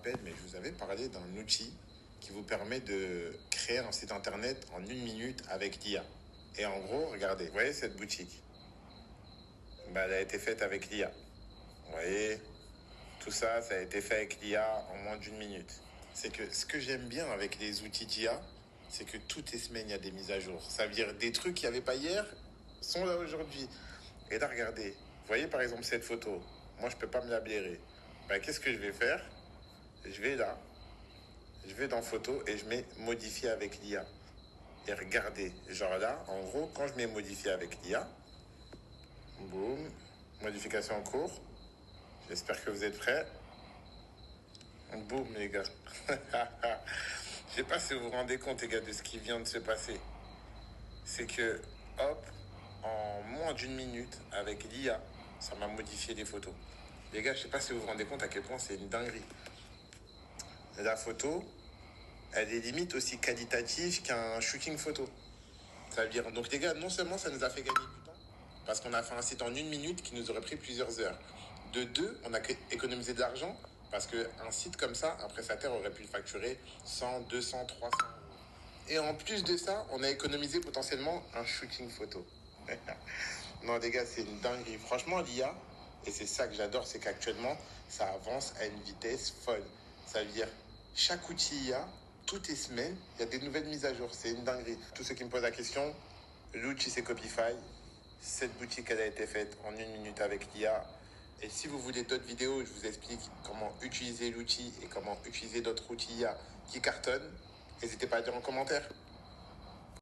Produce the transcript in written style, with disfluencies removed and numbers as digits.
rappelle, mais je vous avais parlé d'un outil qui vous permet de créer un site internet en 1 minute avec l'IA. Et en gros, regardez, vous voyez cette boutique, elle a été faite avec l'IA. Vous voyez, tout ça, ça a été fait avec l'IA en moins d'1 minute. C'est que ce que j'aime bien avec les outils d'IA, c'est que toutes les semaines, il y a des mises à jour. Ça veut dire des trucs qu'il n'y avait pas hier sont là aujourd'hui. Et là, regardez, vous voyez par exemple cette photo. Moi, je ne peux pas me la blairer. Qu'est-ce que je vais faire? Je vais là, je vais dans photo et je mets modifier avec l'IA. Et regardez, genre là, en gros, quand je mets modifier avec l'IA, boum, modification en cours. J'espère que vous êtes prêts. Boum, les gars. Je sais pas si vous vous rendez compte, les gars, de ce qui vient de se passer. C'est que, hop, en moins d'1 minute, avec l'IA, ça m'a modifié les photos. Les gars, je sais pas si vous vous rendez compte à quel point c'est une dinguerie. La photo, elle est limite aussi qualitative qu'un shooting photo. Ça veut dire, donc les gars, non seulement ça nous a fait gagner du temps, parce qu'on a fait un site en 1 minute qui nous aurait pris plusieurs heures. De deux, on a économisé de l'argent, parce qu'un site comme ça, un prestataire aurait pu le facturer 100, 200, 300 euros. Et en plus de ça, on a économisé potentiellement un shooting photo. Non les gars, c'est une dinguerie. Franchement, l'IA, et c'est ça que j'adore, c'est qu'actuellement, ça avance à une vitesse folle. Ça veut dire, chaque outil IA, toutes les semaines, il y a des nouvelles mises à jour. C'est une dinguerie. Tous ceux qui me posent la question, l'outil c'est Copify. Cette boutique, elle a été faite en 1 minute avec l'IA. Et si vous voulez d'autres vidéos où je vous explique comment utiliser l'outil et comment utiliser d'autres outils IA qui cartonnent, n'hésitez pas à dire en commentaire.